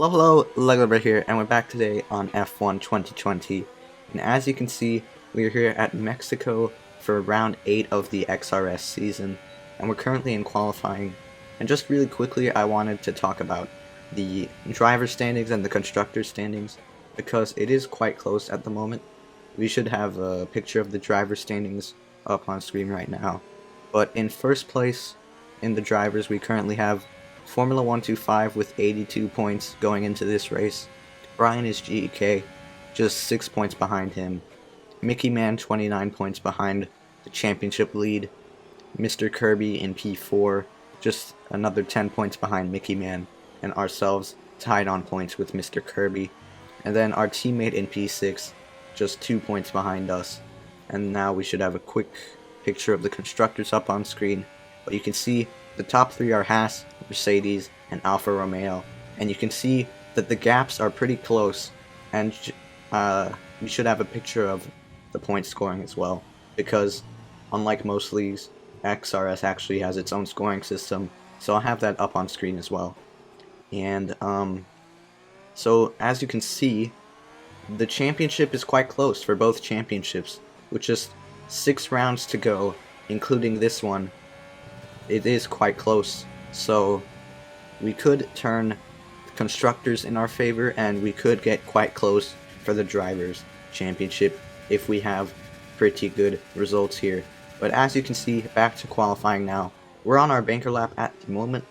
Hello, Lego here, and we're back today on F1 2020. And as you can see, we're here at Mexico for round 8 of the XRS season, and we're currently in qualifying. And just really quickly, I wanted to talk about the driver standings and the constructor standings, because it is quite close at the moment. We should have a picture of the driver standings up on screen right now. But in first place in the drivers, we currently have Formula 125 with 82 points going into this race. Brian is GEK, just 6 points behind him. Mickey Man 29 points behind the championship lead. Mr. Kirby in P4, just another 10 points behind Mickey Man, and ourselves tied on points with Mr. Kirby. And then our teammate in P6, just 2 points behind us. And now we should have a quick picture of the constructors up on screen. But you can see the top 3 are Haas, Mercedes, and Alfa Romeo, and you can see that the gaps are pretty close, and we should have a picture of the point scoring as well, because unlike most leagues, XRS actually has its own scoring system, so I'll have that up on screen as well. And so as you can see, the championship is quite close for both championships, with just 6 rounds to go, including this one. It is quite close, so we could turn constructors in our favor, and we could get quite close for the drivers championship if we have pretty good results here. But as you can see, back to qualifying now. We're on our banker lap at the moment,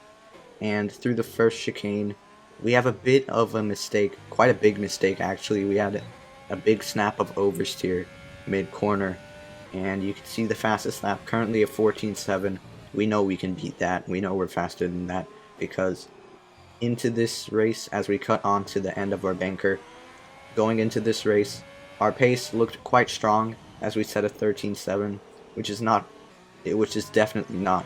and through the first chicane we have a bit of a mistake, quite a big mistake actually. We had a big snap of oversteer mid-corner, and you can see the fastest lap currently at 14.7. We know we can beat that. We know we're faster than that, because into this race, as we cut on to the end of our banker, going into this race, our pace looked quite strong as we set a 13.7, which is definitely not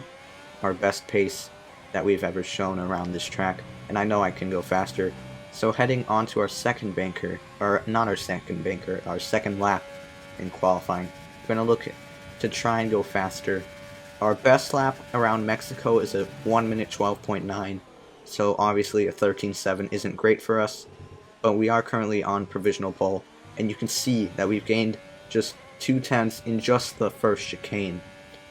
our best pace that we've ever shown around this track, and I know I can go faster. So heading on to our second banker, or not our second banker, our second lap in qualifying, we're going to look to try and go faster. Our best lap around Mexico is a 1 minute 12.9, so obviously a 13.7 isn't great for us, but we are currently on provisional pole, and you can see that we've gained just 2/10 in just the first chicane,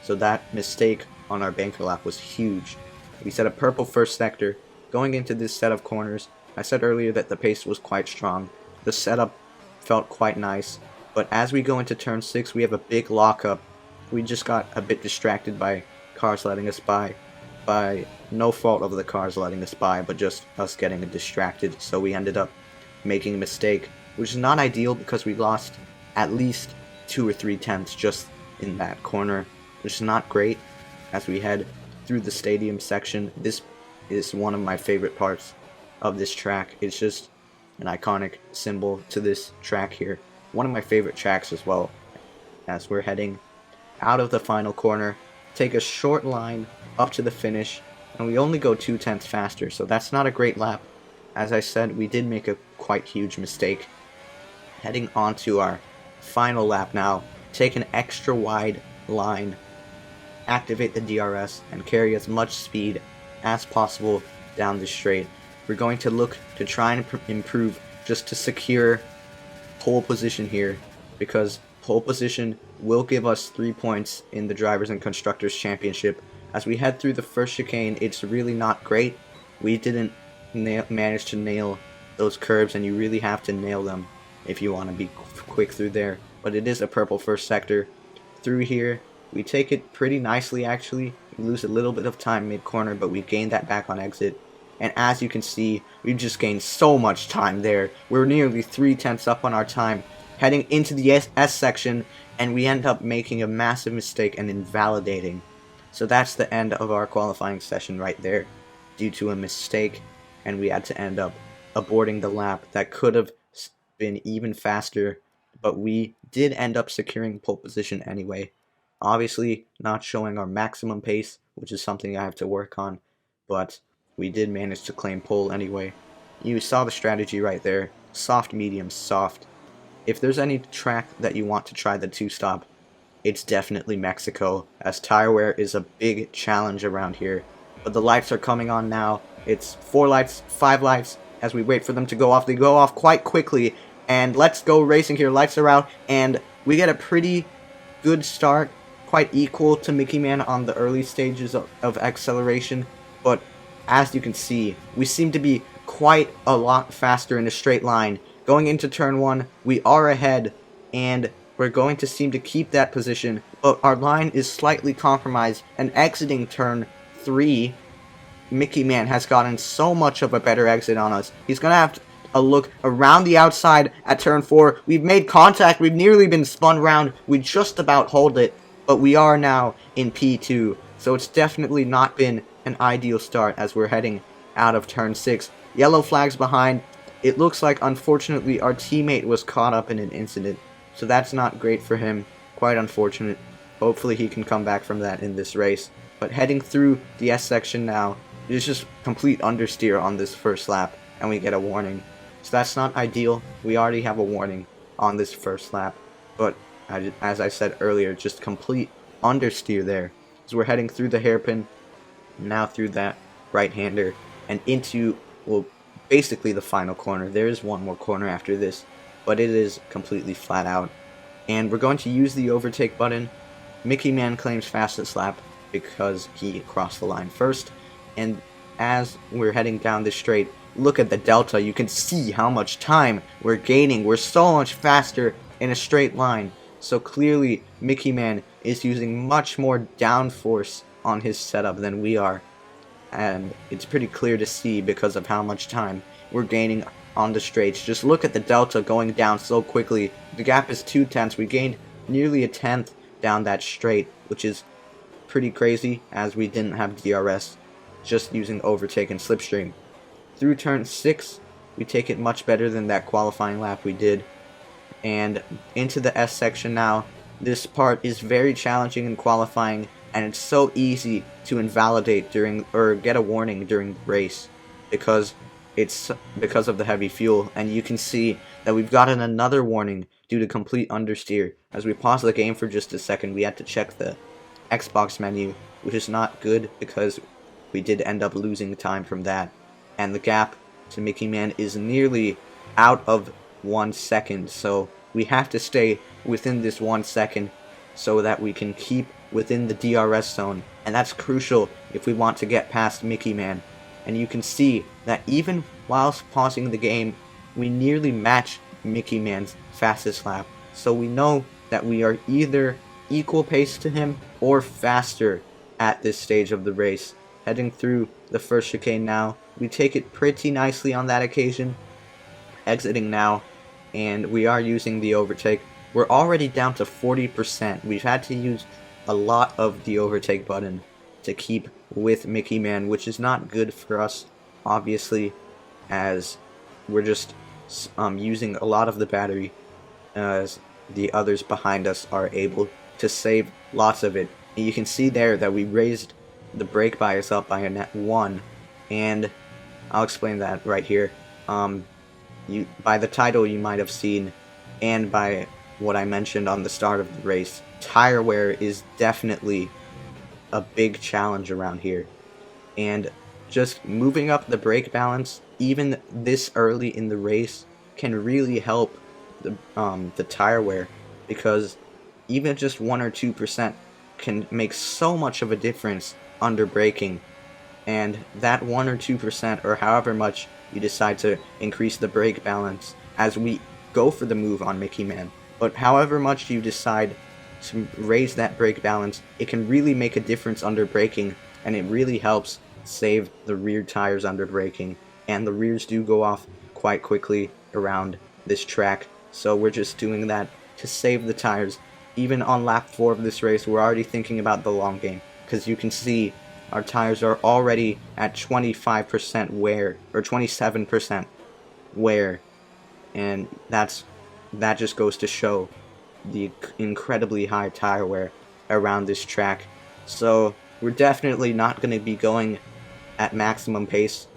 so that mistake on our banker lap was huge. We set a purple first sector. Going into this set of corners, I said earlier that the pace was quite strong. The setup felt quite nice, but as we go into turn 6, we have a big lockup. We just got a bit distracted by cars letting us by no fault of the cars letting us by, but just us getting distracted, so we ended up making a mistake, which is not ideal because we lost at least 2 or 3 tenths just in that corner, which is not great. As we head through the stadium section, this is one of my favorite parts of this track. It's just an iconic symbol to this track here. One of my favorite tracks as well. As we're heading out of the final corner, take a short line up to the finish, and we only go 2/10 faster, so that's not a great lap. As I said, we did make a quite huge mistake. Heading on to our final lap now, take an extra wide line, activate the DRS, and carry as much speed as possible down the straight. We're going to look to try and improve just to secure pole position here, because pole position will give us 3 points in the Drivers and Constructors Championship. As we head through the first chicane, it's really not great. We didn't manage to nail those curves, and you really have to nail them if you want to be quick through there. But it is a purple first sector. Through here, we take it pretty nicely actually. We lose a little bit of time mid-corner, but we gained that back on exit. And as you can see, we've just gained so much time there. We're nearly 3/10 up on our time, heading into the S section, and we end up making a massive mistake and invalidating. So that's the end of our qualifying session right there, due to a mistake, and we had to end up aborting the lap that could have been even faster, but we did end up securing pole position anyway. Obviously not showing our maximum pace, which is something I have to work on, but we did manage to claim pole anyway. You saw the strategy right there. Soft, medium, soft. If there's any track that you want to try the 2-stop, it's definitely Mexico, as tire wear is a big challenge around here. But the lights are coming on now. It's 4 lights, 5 lights, as we wait for them to go off. They go off quite quickly, and let's go racing here. Lights are out, and we get a pretty good start, quite equal to Mickey Man on the early stages of acceleration, but as you can see, we seem to be quite a lot faster in a straight line. Going into turn 1, we are ahead, and we're going to seem to keep that position, but our line is slightly compromised, and exiting turn 3, Mickey Man has gotten so much of a better exit on us. He's going to have a look around the outside at turn 4. We've made contact. We've nearly been spun round. We just about hold it, but we are now in P2. So it's definitely not been an ideal start as we're heading out of turn 6. Yellow flags behind. It looks like, unfortunately, our teammate was caught up in an incident. So that's not great for him. Quite unfortunate. Hopefully he can come back from that in this race. But heading through the S section now, it's just complete understeer on this first lap, and we get a warning. So that's not ideal. We already have a warning on this first lap, but as I said earlier, just complete understeer there. So we're heading through the hairpin, now through that right-hander, and into, well, basically the final corner. There is one more corner after this, but it is completely flat out. And we're going to use the overtake button. Mickey Man claims fastest lap because he crossed the line first. And as we're heading down this straight, look at the delta. You can see how much time we're gaining. We're so much faster in a straight line. So clearly, Mickey Man is using much more downforce on his setup than we are. And it's pretty clear to see because of how much time we're gaining on the straights. Just look at the delta going down so quickly. The gap is 2/10. We gained nearly a tenth down that straight, which is pretty crazy as we didn't have DRS. Just using overtake and slipstream. Through turn 6, we take it much better than that qualifying lap we did. And into the S section now. This part is very challenging in qualifying, and it's so easy to invalidate during, or get a warning during the race, because of the heavy fuel. And you can see that we've gotten another warning due to complete understeer. As we pause the game for just a second, we had to check the Xbox menu, which is not good because we did end up losing time from that. And the gap to Mickey Man is nearly out of 1 second, so we have to stay within this 1 second so that we can keep within the DRS zone, and that's crucial if we want to get past Mickey Man. And you can see that even whilst pausing the game, we nearly match Mickey Man's fastest lap, so we know that we are either equal pace to him or faster at this stage of the race. Heading through the first chicane now, we take it pretty nicely on that occasion. Exiting now, and we are using the overtake. We're already down to 40%. We've had to use a lot of the overtake button to keep with Mickey Man, which is not good for us, obviously, as we're just using a lot of the battery, as the others behind us are able to save lots of it. And you can see there that we raised the brake bias up by a net 1, and I'll explain that right here. By the title you might have seen, and by what I mentioned on the start of the race, tire wear is definitely a big challenge around here. And just moving up the brake balance, even this early in the race, can really help the tire wear, because even just 1 or 2% can make so much of a difference under braking. And that 1 or 2%, or however much you decide to increase the brake balance as we go for the move on Mickey Man, but however much you decide to raise that brake balance, it can really make a difference under braking, and it really helps save the rear tires under braking. And the rears do go off quite quickly around this track, so we're just doing that to save the tires. Even on lap 4 of this race, we're already thinking about the long game, because you can see our tires are already at 25% wear, or 27% wear, and that just goes to show the incredibly high tire wear around this track. So we're definitely not going to be going at maximum pace.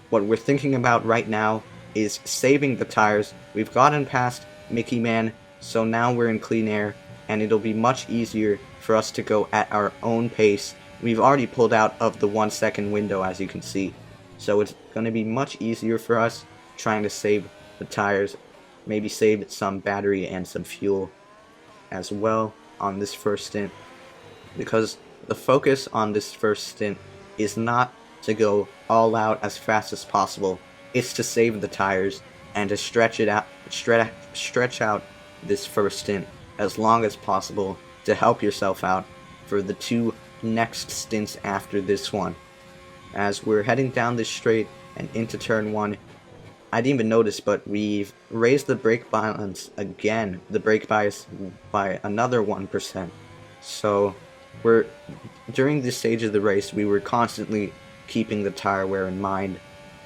What we're thinking about right now is saving the tires. We've gotten past Mickey Man, so now we're in clean air, and it'll be much easier for us to go at our own pace. We've already pulled out of the 1 second window, as you can see, so it's going to be much easier for us, trying to save the tires, maybe save some battery and some fuel as well on this first stint, because the focus on this first stint is not to go all out as fast as possible. It's to save the tires and to stretch out this first stint as long as possible to help yourself out for the 2 next stints after this one. As we're heading down this straight and into turn 1, I didn't even notice, but we've raised the brake balance again, the brake bias by another 1%. So during this stage of the race, we were constantly keeping the tire wear in mind,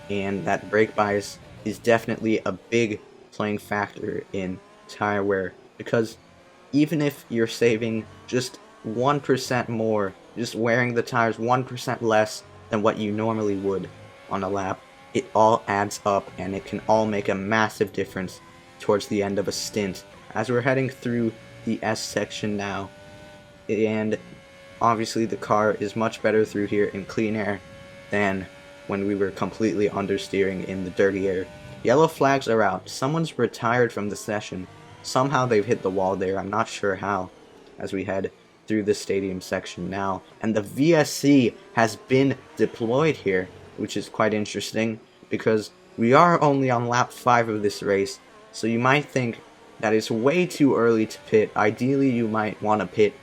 and that brake bias is definitely a big playing factor in tire wear, because even if you're saving just 1% more, just wearing the tires 1% less than what you normally would on a lap, it all adds up and it can all make a massive difference towards the end of a stint. As we're heading through the S section now, and obviously the car is much better through here in clean air than when we were completely understeering in the dirty air. Yellow flags are out. Someone's retired from the session. Somehow they've hit the wall there. I'm not sure how, as we head through the stadium section now. And the VSC has been deployed here, which is quite interesting, because we are only on lap 5 of this race, so you might think that it's way too early to pit. Ideally, you might want to pit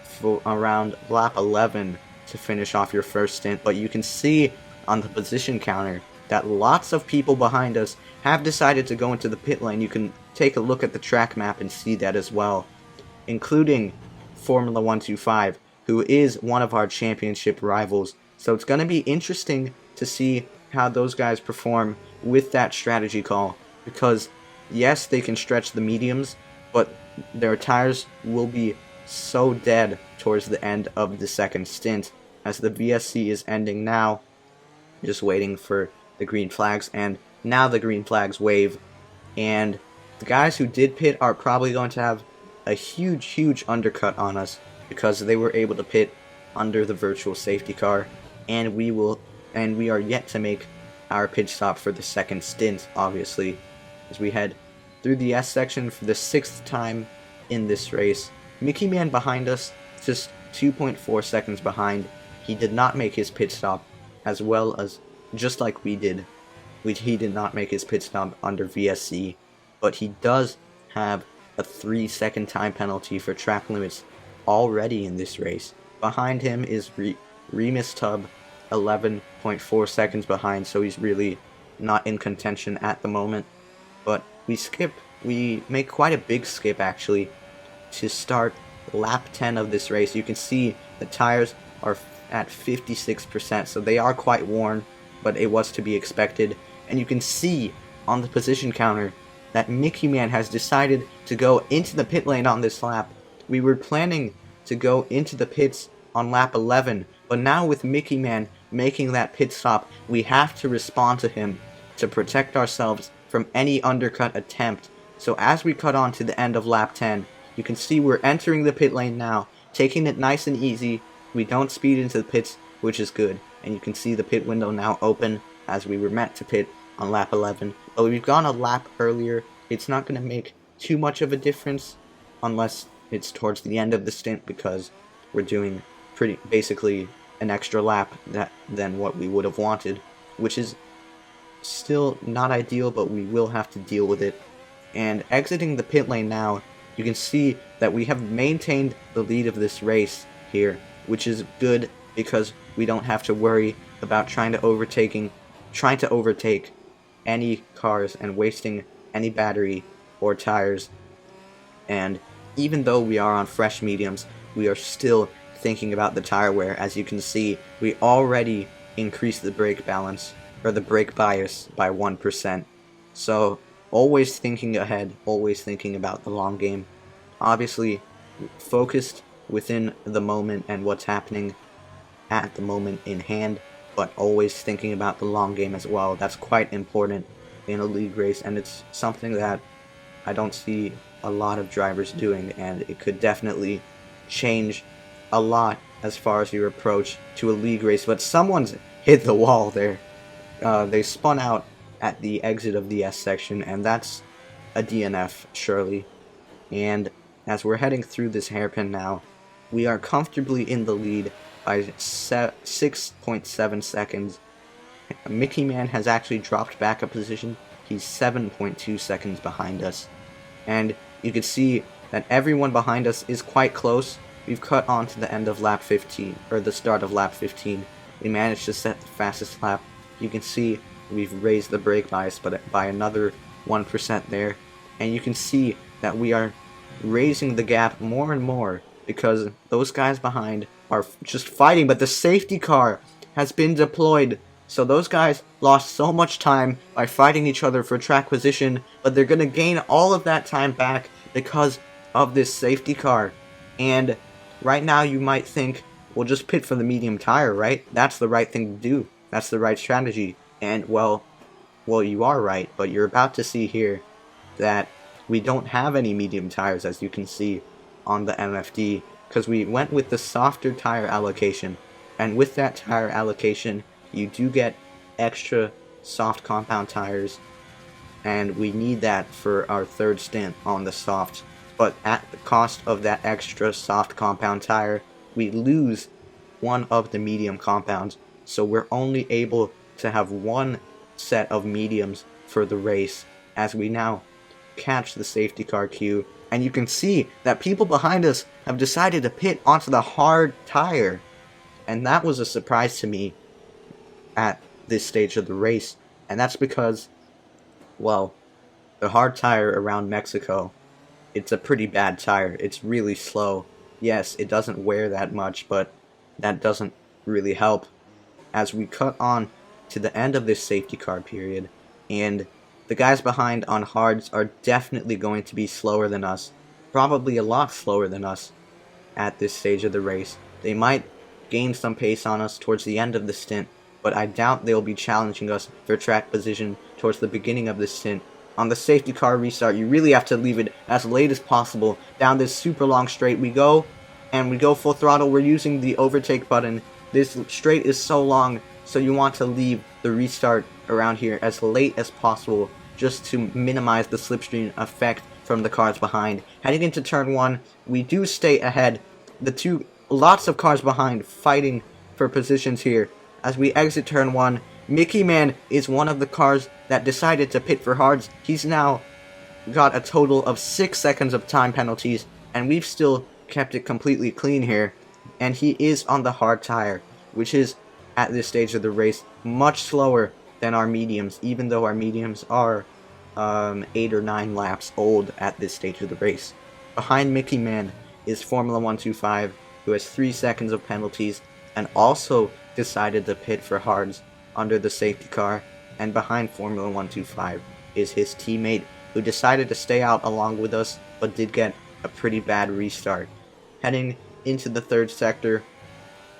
for around lap 11 to finish off your first stint, but you can see on the position counter that lots of people behind us have decided to go into the pit lane. You can take a look at the track map and see that as well, including Formula 125, who is one of our championship rivals. So it's going to be interesting to see how those guys perform with that strategy call, because yes, they can stretch the mediums, but their tires will be so dead towards the end of the second stint, as the VSC is ending now, just waiting for the green flags, and now the green flags wave, and the guys who did pit are probably going to have a huge undercut on us, because they were able to pit under the virtual safety car, and we are yet to make our pit stop for the second stint, obviously, as we head through the S section for the 6th time in this race. Mickey Man behind us, just 2.4 seconds behind. He did not make his pit stop, as well as, just like we did, he did not make his pit stop under VSC, but he does have a 3-second time penalty for track limits already in this race. Behind him is Remus Tubb, 11.4 seconds behind, so he's really not in contention at the moment. But we make quite a big skip actually to start lap 10 of this race. You can see the tires are at 56%, so they are quite worn, but it was to be expected. And you can see on the position counter that Mickey Man has decided to go into the pit lane on this lap. We were planning to go into the pits on lap 11, but now with Mickey Man making that pit stop, we have to respond to him to protect ourselves from any undercut attempt. So as we cut on to the end of lap 10, you can see we're entering the pit lane now, taking it nice and easy. We don't speed into the pits, which is good, and you can see the pit window now open, as we were meant to pit on lap 11, but we've gone a lap earlier. It's not going to make too much of a difference unless it's towards the end of the stint, because we're doing basically an extra lap than what we would have wanted, which is still not ideal, but we will have to deal with it. And exiting the pit lane now, you can see that we have maintained the lead of this race here, which is good because we don't have to worry about trying to overtake any cars and wasting any battery or tires. And even though we are on fresh mediums, we are still thinking about the tire wear. As you can see, we already increased the brake balance, or the brake bias, by 1%. So always thinking ahead, always thinking about the long game. Obviously focused within the moment and what's happening at the moment in hand, but always thinking about the long game as well. That's quite important in a league race, and it's something that I don't see a lot of drivers doing, and it could definitely change a lot as far as your approach to a league race. But someone's hit the wall there. They spun out at the exit of the S section, and that's a DNF, surely. And as we're heading through this hairpin now, we are comfortably in the lead by 6.7 seconds. Mickey Man has actually dropped back a position. He's 7.2 seconds behind us. And you can see that everyone behind us is quite close. We've cut on to the end of lap 15, or the start of lap 15. We managed to set the fastest lap. You can see we've raised the brake bias by another 1% there. And you can see that we are raising the gap more and more because those guys behind are just fighting, but the safety car has been deployed. So those guys lost so much time by fighting each other for track position, but they're going to gain all of that time back because of this safety car. And right now you might think, well, just pit for the medium tire, right? That's the right thing to do. That's the right strategy. And well, you are right, but you're about to see here that we don't have any medium tires, as you can see on the MFD, because we went with the softer tire allocation. And with that tire allocation, you do get extra soft compound tires, and we need that for our third stint on the soft. But at the cost of that extra soft compound tire, we lose one of the medium compounds, so we're only able to have one set of mediums for the race as we now catch the safety car queue. And you can see that people behind us have decided to pit onto the hard tire, and that was a surprise to me at this stage of the race. And that's because, well, the hard tire around Mexico, it's a pretty bad tire. It's really slow. Yes, it doesn't wear that much, but that doesn't really help as we cut on to the end of this safety car period. And the guys behind on hards are definitely going to be slower than us, probably a lot slower than us at this stage of the race. They might gain some pace on us towards the end of the stint, but I doubt they'll be challenging us for track position towards the beginning of the stint. On the safety car restart, you really have to leave it as late as possible. Down this super long straight we go, and we go full throttle. We're using the overtake button. This straight is so long, so you want to leave the restart around here as late as possible, just to minimize the slipstream effect from the cars behind. Heading into turn 1, we do stay ahead. Lots of cars behind fighting for positions here. As we exit turn 1, Mickey Man is one of the cars that decided to pit for hards. He's now got a total of 6 seconds of time penalties, and we've still kept it completely clean here. And he is on the hard tire, which is, at this stage of the race, much slower than our mediums, even though our mediums are 8 or 9 laps old at this stage of the race. Behind Mickey Man is Formula 125, who has 3 seconds of penalties, and also decided to pit for hards under the safety car. And behind Formula 125 is his teammate, who decided to stay out along with us, but did get a pretty bad restart. Heading into the third sector,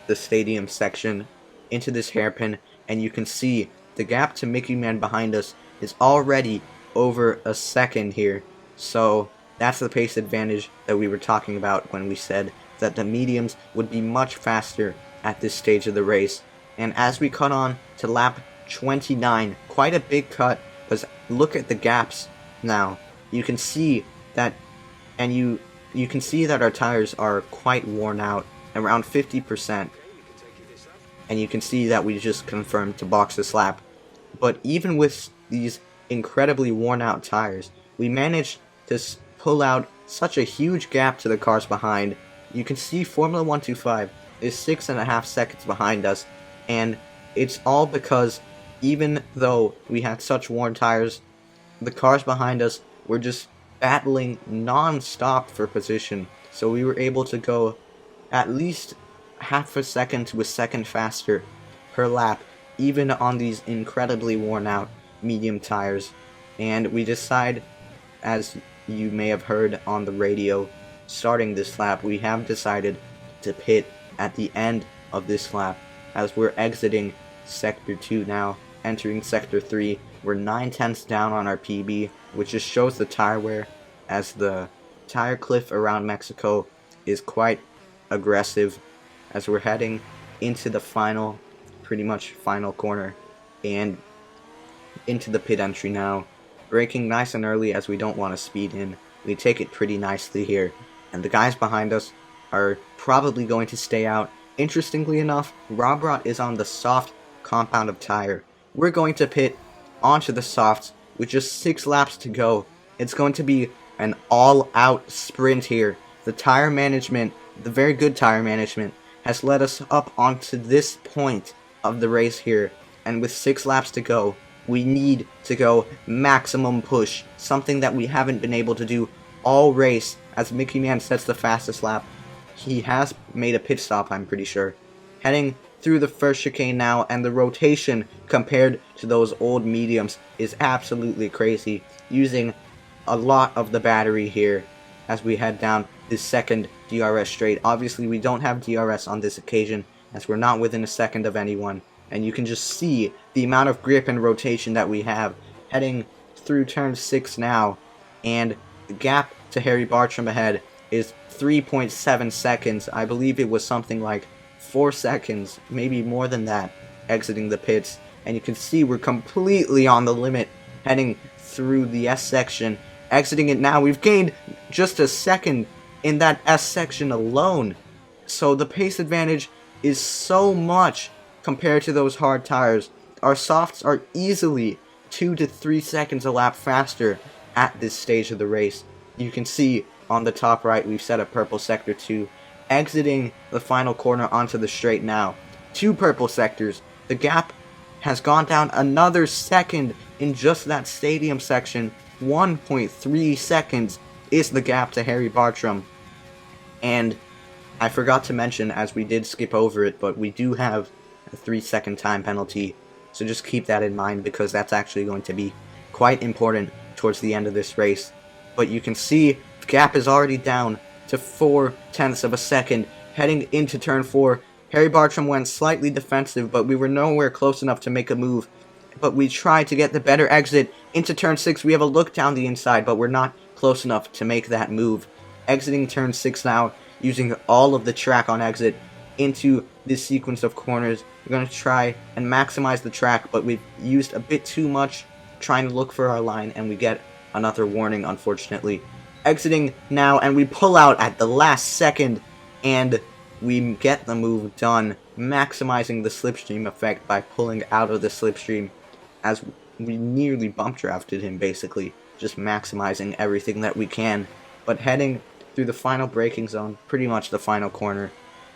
the stadium section, into this hairpin, and you can see the gap to Mickey Man behind us is already over a second here. So that's the pace advantage that we were talking about when we said that the mediums would be much faster at this stage of the race. And as we cut on to lap 29, quite a big cut, because look at the gaps now. You can see that, and you can see that our tires are quite worn out, around 50%. And you can see that we just confirmed to box this lap. But even with these incredibly worn out tires, we managed to pull out such a huge gap to the cars behind. You can see Formula 125 is 6.5 seconds behind us, and it's all because even though we had such worn tires, the cars behind us were just battling non-stop for position. So we were able to go at least half a second to a second faster per lap, even on these incredibly worn out medium tires. And we decide, as you may have heard on the radio starting this lap, we have decided to pit at the end of this lap as we're exiting sector 2 now, entering sector 3. We're 9/10 down on our PB, which just shows the tire wear, as the tire cliff around Mexico is quite aggressive as we're heading into the pretty much final corner. And into the pit entry now, braking nice and early as we don't want to speed in. We take it pretty nicely here, and the guys behind us are probably going to stay out. Interestingly enough, Robrot is on the soft compound of tire. We're going to pit onto the softs with just 6 laps to go. It's going to be an all-out sprint here. The tire management, the very good tire management, has led us up onto this point of the race here, and with 6 laps to go, we need to go maximum push, something that we haven't been able to do all race. As Mickey Man sets the fastest lap, he has made a pit stop, I'm pretty sure. Heading through the first chicane now, and the rotation compared to those old mediums is absolutely crazy, using a lot of the battery here as we head down this second DRS straight. Obviously we don't have DRS on this occasion as we're not within a second of anyone, and you can just see the amount of grip and rotation that we have heading through turn 6 now, and the gap to Harry Bartram ahead is 3.7 seconds. I believe it was something like 4 seconds, maybe more than that, exiting the pits, and you can see we're completely on the limit heading through the S section. Exiting it now, we've gained just a second in that S section alone, so the pace advantage is so much compared to those hard tires. Our softs are easily 2 to 3 seconds a lap faster at this stage of the race. You can see on the top right we've set a purple sector 2, exiting the final corner onto the straight now. 2 purple sectors. The gap has gone down another second in just that stadium section. 1.3 seconds is the gap to Harry Bartram. And I forgot to mention, as we did skip over it, but we do have a 3-second time penalty, so just keep that in mind because that's actually going to be quite important towards the end of this race. But you can see the gap is already down to 0.4 of a second heading into turn 4. Harry Bartram went slightly defensive, but we were nowhere close enough to make a move. But we tried to get the better exit into turn 6. We have a look down the inside, but we're not close enough to make that move. Exiting turn 6 now, using all of the track on exit into this sequence of corners. We're going to try and maximize the track, but we've used a bit too much trying to look for our line, and we get another warning, unfortunately. Exiting now, and we pull out at the last second, and we get the move done, maximizing the slipstream effect by pulling out of the slipstream, as we nearly bump drafted him, basically, just maximizing everything that we can. But heading through the final braking zone, pretty much the final corner,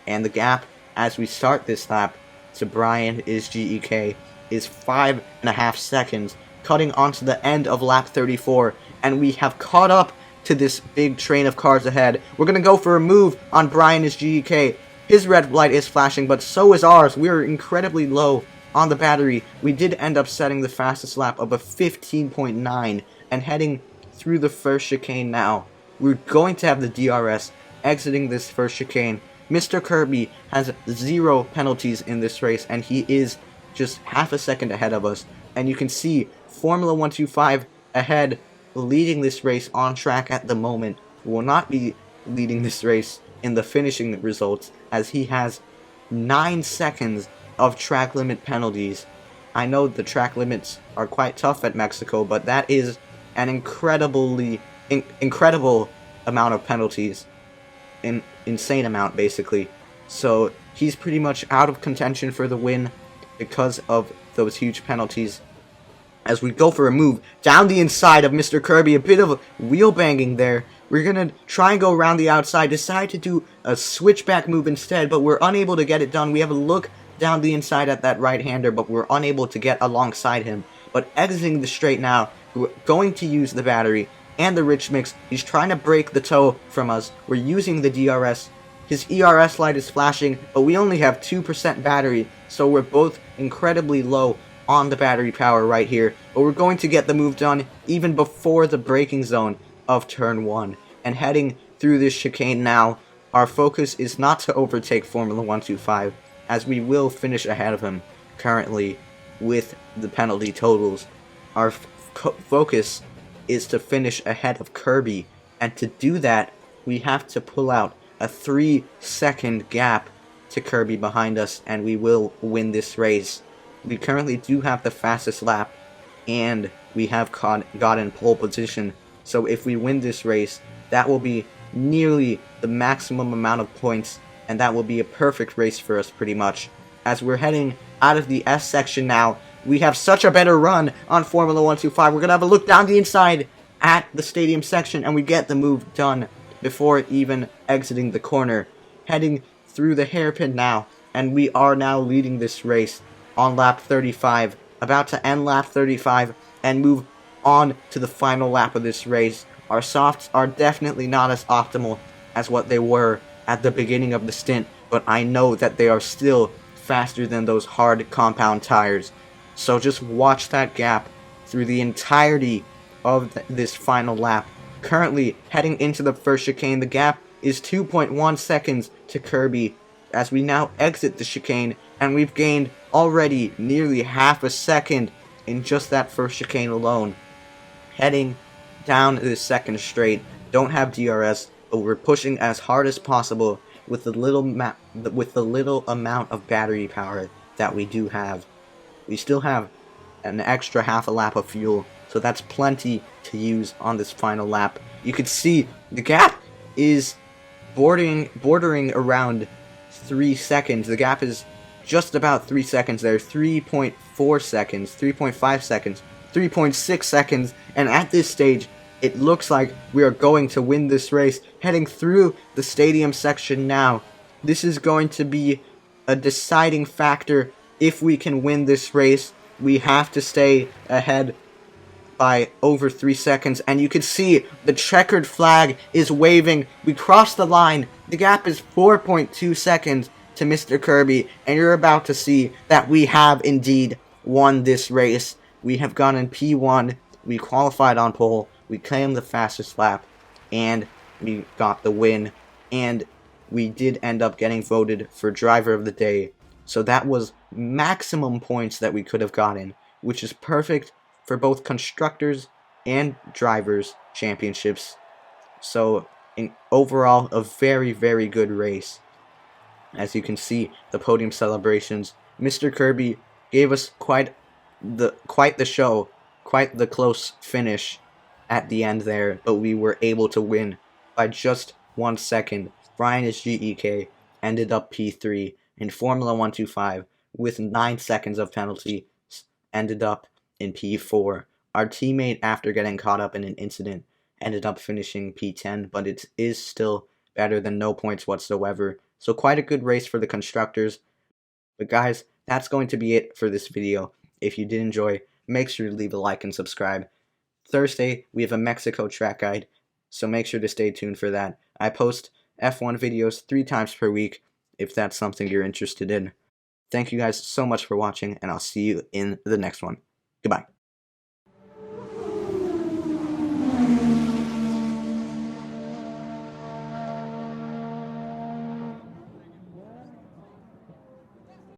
and the gap as we start this lap to Brian is GEK is 5.5 seconds, cutting onto the end of lap 34, and we have caught up to this big train of cars ahead. We're going to go for a move on Brian is GEK. His red light is flashing, but so is ours. We are incredibly low on the battery. We did end up setting the fastest lap of a 15.9 and heading through the first chicane now. We're going to have the DRS exiting this first chicane. Mr. Kirby has 0 penalties in this race, and he is just half a second ahead of us. And you can see Formula 125 ahead, leading this race on track at the moment. Will not be leading this race in the finishing results, as he has 9 seconds of track limit penalties. I know the track limits are quite tough at Mexico, but that is an incredible amount of penalties. An insane amount, basically. So he's pretty much out of contention for the win because of those huge penalties. As we go for a move down the inside of Mr. Kirby, a bit of wheel banging there. We're going to try and go around the outside, decide to do a switchback move instead, but we're unable to get it done. We have a look down the inside at that right-hander, but we're unable to get alongside him. But exiting the straight now, we're going to use the battery and the rich mix. He's trying to break the toe from us. We're using the DRS. His ERS light is flashing, but we only have 2% battery, so we're both incredibly low on the battery power right here. But we're going to get the move done even before the braking zone of turn 1. And heading through this chicane now, our focus is not to overtake Formula 125, as we will finish ahead of him currently with the penalty totals. Our focus is to finish ahead of Kirby, and to do that, we have to pull out a 3-second gap to Kirby behind us, and we will win this race. We currently do have the fastest lap and we have gotten pole position. So if we win this race, that will be nearly the maximum amount of points, and that will be a perfect race for us pretty much. As we're heading out of the S section now, we have such a better run on Formula 125. We're going to have a look down the inside at the stadium section, and we get the move done before even exiting the corner. Heading through the hairpin now, and we are now leading this race on lap 35, about to end lap 35 and move on to the final lap of this race. Our softs are definitely not as optimal as what they were at the beginning of the stint, but I know that they are still faster than those hard compound tires. So just watch that gap through the entirety of this final lap. Currently heading into the first chicane, the gap is 2.1 seconds to Kirby as we now exit the chicane, and we've gained already nearly half a second in just that first chicane alone. Heading down this second straight, don't have DRS, but we're pushing as hard as possible with the little amount of battery power that we do have. We still have an extra half a lap of fuel, so that's plenty to use on this final lap. You can see the gap is bordering around 3 seconds. The gap is just about 3 seconds there. 3.4 seconds, 3.5 seconds, 3.6 seconds, and at this stage it looks like we are going to win this race. Heading through the stadium section now, this is going to be a deciding factor. If we can win this race, we have to stay ahead by over 3 seconds, and you can see the checkered flag is waving. We crossed the line. The gap is 4.2 seconds to Mr. Kirby, and you're about to see that we have indeed won this race. We have gone in P1, we qualified on pole, we claimed the fastest lap, and we got the win, and we did end up getting voted for driver of the day. So that was maximum points that we could have gotten, which is perfect for both constructors and drivers championships. So overall, a very, very good race. As you can see, the podium celebrations, Mr. Kirby gave us quite the show, quite the close finish at the end there, but we were able to win by just 1 second. Brian is GEK, ended up P3 in Formula 125 with 9 seconds of penalty, ended up in P4. Our teammate, after getting caught up in an incident, ended up finishing P10, but it is still better than no points whatsoever. So quite a good race for the constructors. But guys, that's going to be it for this video. If you did enjoy, make sure to leave a like and subscribe. Thursday, we have a Mexico track guide, so make sure to stay tuned for that. I post F1 videos 3 times per week, if that's something you're interested in. Thank you guys so much for watching, and I'll see you in the next one. Goodbye.